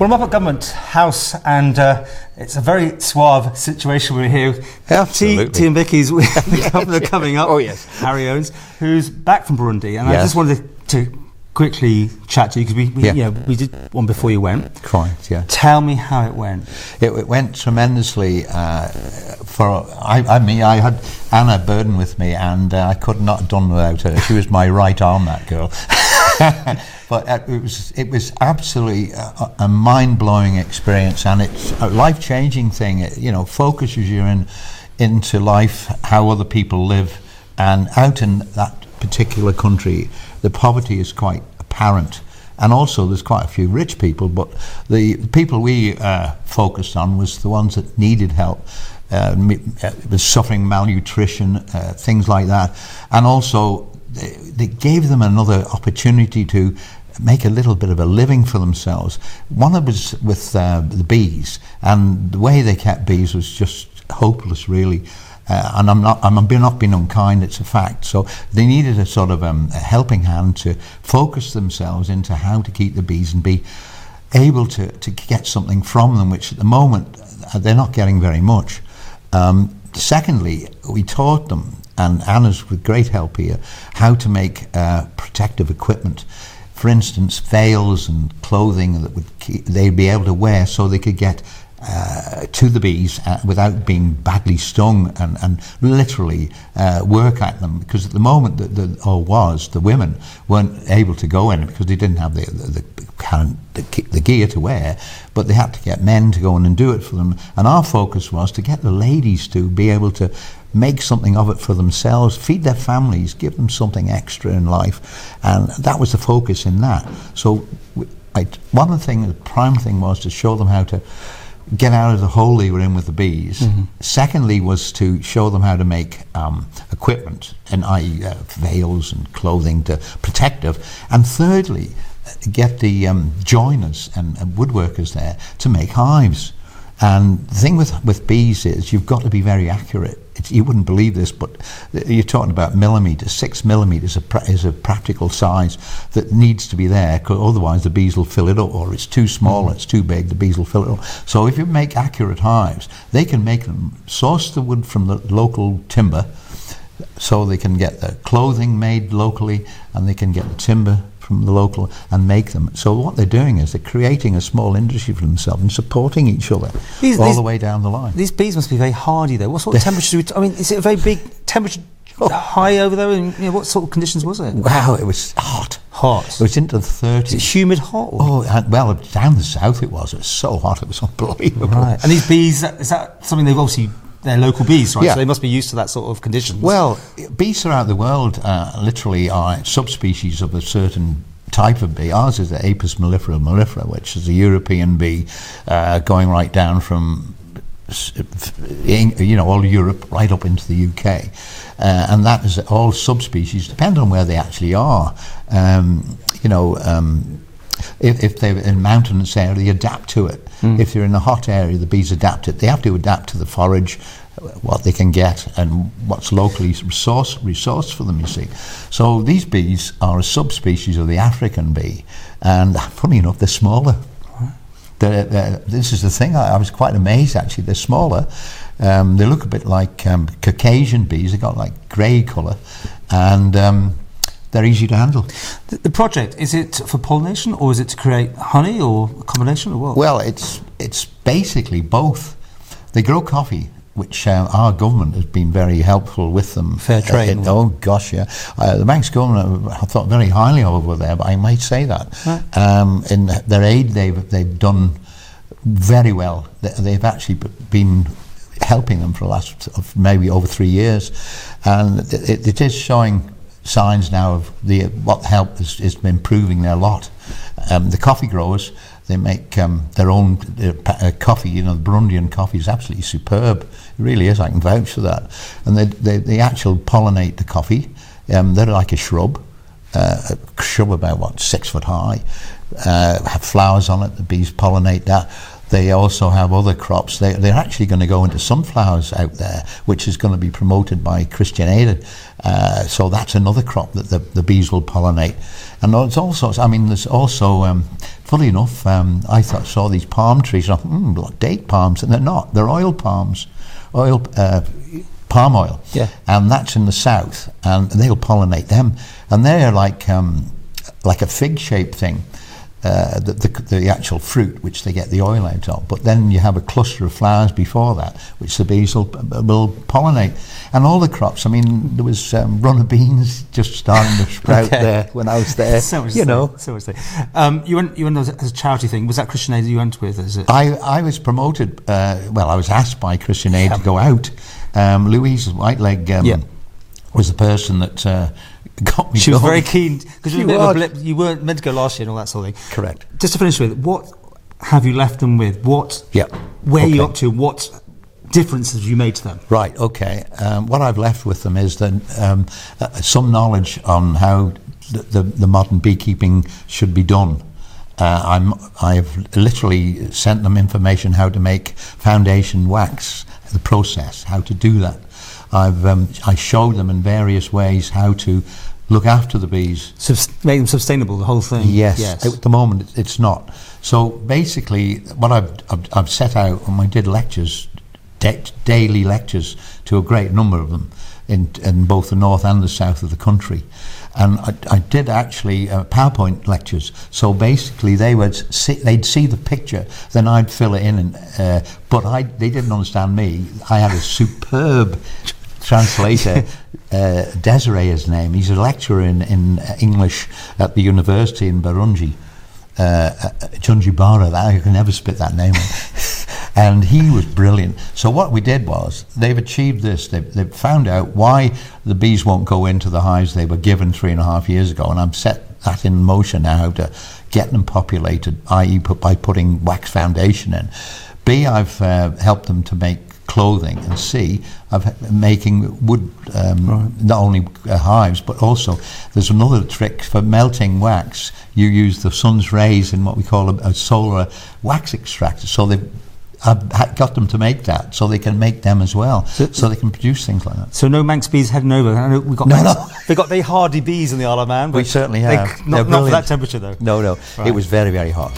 Well, I'm up at Government House, and it's a very suave situation. We're here. Absolutely. T and Vicky's with the Governor coming up. Oh, yes. Harry Owens, who's back from Burundi. And Yes. I just wanted to quickly chat to you, because we did one before you went. Correct, yeah. Tell me how it went. It went tremendously. I had Anna Burden with me, and I could not have done without her. She was my right arm, that girl. But it was absolutely a mind-blowing experience, and it's a life-changing thing. It, focuses you into life, how other people live, and out in that particular country, the poverty is quite apparent. And also there's quite a few rich people, but the people we focused on was the ones that needed help, was suffering malnutrition, things like that. And also they gave them another opportunity to make a little bit of a living for themselves. One of it was with the bees, and the way they kept bees was just hopeless, really. And I'm not being unkind, it's a fact. So they needed a sort of a helping hand to focus themselves into how to keep the bees and be able to get something from them, which at the moment they're not getting very much. Secondly, we taught them, and Anna's with great help here, how to make protective equipment. For instance, veils and clothing that they'd be able to wear so they could get to the bees without being badly stung, and literally work at them, because at the moment the women weren't able to go in because they didn't have the gear to wear, but they had to get men to go in and do it for them. And our focus was to get the ladies to be able to make something of it for themselves, feed their families, give them something extra in life, and that was the focus in that. So the prime thing was to show them how to get out of the hole they were in with the bees. Mm-hmm. Secondly was to show them how to make equipment, and i.e. Veils and clothing to protective. And thirdly, get the joiners and woodworkers there to make hives. And the thing with bees is you've got to be very accurate. You wouldn't believe this, but you're talking about millimeters. 6 millimeters is a practical size that needs to be there, because otherwise the bees will fill it up, or it's too small, it's too big, the bees will fill it up. So if you make accurate hives, they can make them, source the wood from the local timber, so they can get the clothing made locally, and they can get the timber from the local and make them. So what they're doing is they're creating a small industry for themselves and supporting each other all the way down the line. These bees must be very hardy, though. What sort of temperatures? Is it a very big temperature high over there? And what sort of conditions was it? Wow, it was hot. Hot. It was into the 30s. Is it humid hot? Well, down the south it was so hot, it was unbelievable. Right. And these bees, is that something they're local bees, right? Yeah. So they must be used to that sort of conditions. Well, bees throughout the world literally are subspecies of a certain type of bee. Ours is the Apis mellifera, which is a European bee, going right down from all Europe right up into the UK, and that is all subspecies, depending on where they actually are. If they're in mountainous area, they adapt to it. If they're in a hot area, the bees adapt it. They have to adapt to the forage, what they can get, and what's locally resource for them, you see. So these bees are a subspecies of the African bee, and funny enough, they're smaller. This is the thing, I was quite amazed actually, they're smaller. They look a bit like Caucasian bees. They've got like grey colour, and they're easy to handle. The project, is it for pollination, or is it to create honey, or a combination, or what? Well, it's basically both. They grow coffee, which our government has been very helpful with them. Fair trade. Oh gosh, yeah. The Manx government I thought very highly of over there, but I might say that. Right. In their aid, they've done very well. They've actually been helping them for the last maybe over 3 years, and it is showing signs now of what help is improving their lot. The coffee growers, they make their own coffee. The Burundian coffee is absolutely superb. It really is. I can vouch for that. And they actually pollinate the coffee. They're like a shrub about 6 foot high. Have flowers on it. The bees pollinate that. They also have other crops. They're actually going to go into sunflowers out there, which is going to be promoted by Christian Aid. So that's another crop that the bees will pollinate. And there's all sorts. I mean, there's also, funny enough, I saw these palm trees. And I thought, like date palms, and they're not. They're oil palms, palm oil. Yeah. And that's in the south, and they'll pollinate them. And they're like a fig-shaped thing. The actual fruit which they get the oil out of, but then you have a cluster of flowers before that which the bees will pollinate. And all the crops, I mean, there was runner beans just starting to sprout there when I was there. So much you went as a charity thing. Was that Christian Aid you went with? Is it? I was promoted, I was asked by Christian Aid to go out. Louise Whiteleg was the person that got me. She was very keen, because you weren't meant to go last year and all that sort of thing. Correct. Just to finish with, what have you left them with? Where are you up to? What differences have you made to them? Right, okay. What I've left with them is that some knowledge on how the modern beekeeping should be done. I've literally sent them information how to make foundation wax, the process, how to do that. I showed them in various ways how to look after the bees. Make them sustainable, the whole thing. Yes. At the moment, it's not. So basically, what I've set out, and I did lectures, daily lectures to a great number of them in both the north and the south of the country. And I did actually PowerPoint lectures. So basically, they'd see the picture, then I'd fill it in. But they didn't understand me. I had a superb translator, Desiree, his name. He's a lecturer in English at the university in Burundi. Junjibara, I can never spit that name out. And he was brilliant. So what we did was, they've achieved this. They've found out why the bees won't go into the hives they were given 3.5 years ago, and I've set that in motion now, how to get them populated, i.e. by putting wax foundation in. B, I've helped them to make clothing, and C, making wood, not only hives, but also there's another trick for melting wax. You use the sun's rays in what we call a solar wax extractor. So I've got them to make that, so they can make them as well, so they can produce things like that. So no Manx bees heading over. I know we've got they've got very hardy bees in the Isle of Man. We certainly have. Not for that temperature though. No. Right. It was very, very hot.